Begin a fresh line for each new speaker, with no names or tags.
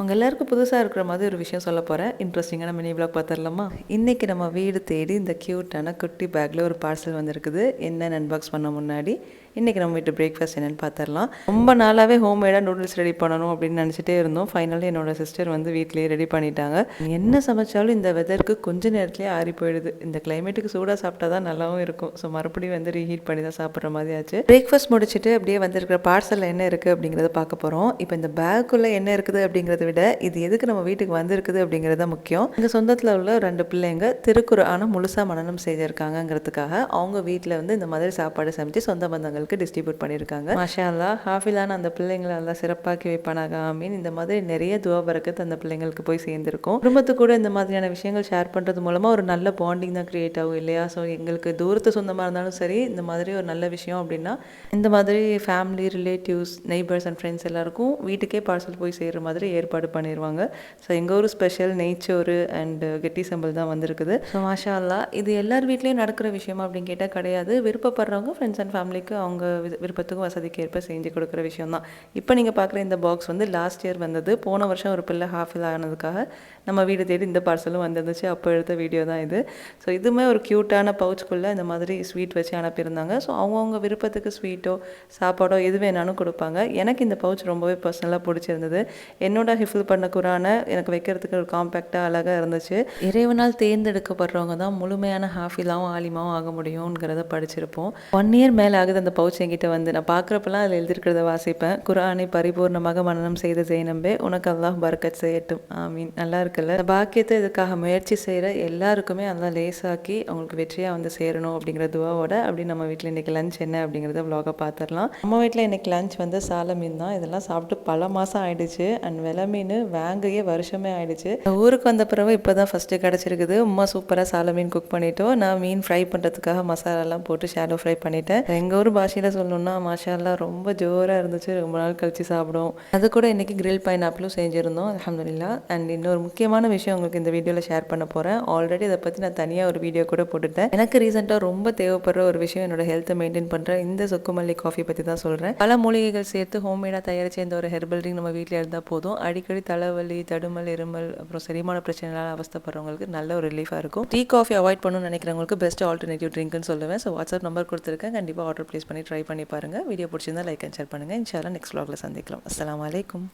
அவங்க எல்லாருக்கும் புதுசாக இருக்கிற மாதிரி ஒரு விஷயம் சொல்ல போகிறேன். இன்ட்ரெஸ்டிங்கான மினி விலாக் பார்த்துடலாமா? இன்றைக்கி நம்ம வீடு தேடி இந்த க்யூட்டான குட்டி பேக்கில் ஒரு பார்சல் வந்திருக்குது. என்னென்னு அன்பாக்ஸ் பண்ண முன்னாடி இன்றைக்கி நம்ம வீட்டு பிரேக்ஃபாஸ்ட் என்னென்னு பார்த்துடலாம். ரொம்ப நாளாகவே ஹோம்மேடாக நூடுல்ஸ் ரெடி பண்ணணும் அப்படின்னு நினச்சிட்டே இருந்தோம். ஃபைனலி என்னோடய சிஸ்டர் வந்து வீட்லேயே ரெடி பண்ணிட்டாங்க. என்ன சமைச்சாலும் இந்த வெதருக்கு கொஞ்சம் நேரத்துலேயே ஆறி போயிடுது. இந்த கிளைமேட்டுக்கு சூடாக சாப்பிட்டா தான் நல்லாவும் இருக்கும். ஸோ மறுபடியும் வந்து ரீஹீட் பண்ணி தான் சாப்பிட்ற மாதிரி ஆச்சு. பிரேக்ஃபாஸ்ட் முடிச்சுட்டு அப்படியே வந்திருக்கிற பார்சலில் என்ன இருக்குது அப்படிங்கிறத பார்க்க போகிறோம். இப்போ இந்த பேக்குள்ளே என்ன இருக்குது அப்படிங்கிறத விட இது எதுக்கு நம்ம வீட்டுக்கு வந்திருக்குது அப்படிங்கிறது தான் முக்கியம். எங்கள் சொந்தத்தில் உள்ள 2 பிள்ளைங்க திருக்குர்ஆனை முழுசாக மனனம் செஞ்சுருக்காங்கிறதுக்காக அவங்க வீட்டில் வந்து இந்த மாதிரி சாப்பாடு சமைச்சு சொந்த பந்தங்கள் டிஸ்ட்ரிபியூட் பண்ணியிருக்காங்க. மாஷா அல்லாஹ், ஹாஃபிலான அந்த பிள்ளைங்களை எல்லாம் சிறப்பாக்கி வைப்பானாக ஆமீன். இந்த மாதிரி நிறைய துவா பரக்கத் அந்த பிள்ளைங்களுக்கு போய் சேர்ந்துருக்கும். குடும்பத்து கூட இந்த மாதிரியான விஷயங்கள் ஷேர் பண்ணுறது மூலமாக ஒரு நல்ல பாண்டிங் தான் கிரியேட் ஆகும் இல்லையா? ஸோ எங்களுக்கு தூரத்து சொந்தமாக இருந்தாலும் சரி, இந்த மாதிரி ஒரு நல்ல விஷயம் அப்படின்னா இந்த மாதிரி family, relatives, neighbours and friends எல்லாருக்கும் வீட்டுக்கே பார்சல் போய் சேர்கிற மாதிரி ஏற்பாடு பண்ணிடுவாங்க. ஸோ எங்கள் ஊர் ஸ்பெஷல் நெய்ச்சோறு அண்ட் கெட்டி சம்பல் தான் வந்திருக்குது. ஸோ மாஷா அல்லாஹ், இது எல்லார் வீட்லேயும் நடக்கிற விஷயமா அப்படின்னு கேட்டால் கிடையாது. விருப்பப்படுறவங்க ஃப்ரெண்ட்ஸ் அண்ட் ஃபேமிலிக்கு அவங்க விருப்பத்துக்கும் வசதிக்கு ஏற்ப செஞ்சு கொடுக்குற விஷயம் தான். இப்போ நீங்கள் பார்க்குற இந்த பாக்ஸ் வந்து லாஸ்ட் இயர் வந்தது. போன வருஷம் ஒரு பிள்ளை ஹாஃபில் ஆனதுக்காக நம்ம வீடு தேடி இந்த பார்சலும் வந்துருந்துச்சு. அப்போ எடுத்த வீடியோ தான் இது. ஸோ இதுவுமே ஒரு க்யூட்டான பவுச்சுக்குள்ளே இந்த மாதிரி ஸ்வீட் வச்சு அனுப்பியிருந்தாங்க. ஸோ அவங்கவுங்க விருப்பத்துக்கு ஸ்வீட்டோ சாப்பாடோ எது வேணாலும் கொடுப்பாங்க. எனக்கு இந்த பவுச் ரொம்பவே பர்சனலாக பிடிச்சிருந்தது. என்னோட ஹிஃபில் பண்ண குரானை எனக்கு வைக்கிறதுக்கு ஒரு காம்பேக்டாக அழகாக இருந்துச்சு. இறைவனால் தேர்ந்தெடுக்கப்படுறவங்க தான் முழுமையான ஹாஃபிலாவும் ஆலிமாவும் ஆக முடியுங்கிறத படிச்சிருப்போம். 1 இயர் மேலே ஆகுது அந்த பவுச் என்கிட்ட வந்து. நான் பார்க்குறப்பெல்லாம் அதில் எழுதிருக்கிறத வாசிப்பேன். குர்ஆனை பரிபூர்ணமாக மனனம் செய்த ஜெய்னம்பே, உனக்கு அல்லாஹ் பரக்கத் செய்யட்டும் ஆமீன். நல்லா இருக்குல்ல? இந்த பாக்கியத்தை இதுக்காக முயற்சி செய்கிற எல்லாருக்குமே அல்லாஹ் லேசாக்கி அவங்களுக்கு வெற்றியாக வந்து சேரணும் அப்படிங்கிற துவாவோட அப்படி நம்ம வீட்டில் இன்றைக்கி லஞ்ச் என்ன அப்படிங்கிறத vlog-ஆ பார்த்துடலாம். நம்ம வீட்டில் இன்றைக்கி லஞ்ச் வந்து சால மீன் தான். இதெல்லாம் சாப்பிட்டு பல மாதம் ஆயிடுச்சு. அண்ட் வெலை மீன் வாங்கியே வருஷமே ஆயிடுச்சு. ஊருக்கு வந்த பிறகு இப்போ தான் ஃபஸ்ட்டு கிடச்சிருக்குது. உமா சூப்பராக சால மீன் குக் பண்ணிட்டோம். நான் மீன் ஃப்ரை பண்ணுறதுக்காக மசாலாலாம் போட்டு ஷாலோ ஃப்ரை பண்ணிட்டேன். எங்கள் ஊர் பாஷையில் சொல்லணும்னா மாஷா அல்லாஹ் ரொம்ப ஜோராக இருந்துச்சு. ரொம்ப நாள் கழிச்சு சாப்பிடுவோம். அது கூட இன்றைக்கி கிரில் பைனாப்பிளும் செஞ்சுருந்தோம் அல்ஹம்துலில்லாஹ். அண்ட் இன்னொரு முக்கியமான விஷயம் உங்களுக்கு இந்த வீடியோவில் ஷேர் பண்ண போகிறேன். ஆல்ரெடி அதை பற்றி நான் தனியாக ஒரு வீடியோ கூட போட்டுட்டேன். எனக்கு ரீசெண்டாக ரொம்ப தேவைப்படுற ஒரு விஷயம் என்னோட ஹெல்த்தை மெயின்டைன் பண்ணுற இந்த சொக்குமல்லி காஃபி பற்றி தான் சொல்கிறேன். பல மூலிகைகள் சேர்த்து ஹோம்மேடாக தயாரிச்ச இந்த ஒரு ஹெர்பல் ட்ரிங்க் நம்ம வீட்டில் இருந்தால் போதும். அடிக்கடி தலைவலி, தடுமல், இருமல், அப்புறம் செரிமான பிரச்சனைகளால் அவஸ்தப்படுறவங்களுக்கு நல்ல ஒரு ரிலீஃபாக இருக்கும். டீ காஃபி அவாய்ட் பண்ணணும்னு நினைக்கிறவங்களுக்கு பெஸ்ட் ஆல்டர்னேட்டிவ் ட்ரிங்க்னு சொல்லுவேன். ஸோ வாட்ஸ்அப் நம்பர் கொடுத்துருக்கேன். கண்டிப்பாக ஆர்டர் ப்ளேஸ் பண்ணி ட்ரை பண்ணி பாருங்கள். வீடியோ பிடிச்சிருந்தா லைக் அண்ட் ஷேர் பண்ணுங்கள். இன்ஷா அல்லாஹ் நெக்ஸ்ட் vlogல சந்திக்கலாம். அஸ்ஸலாமு அலைக்கும்.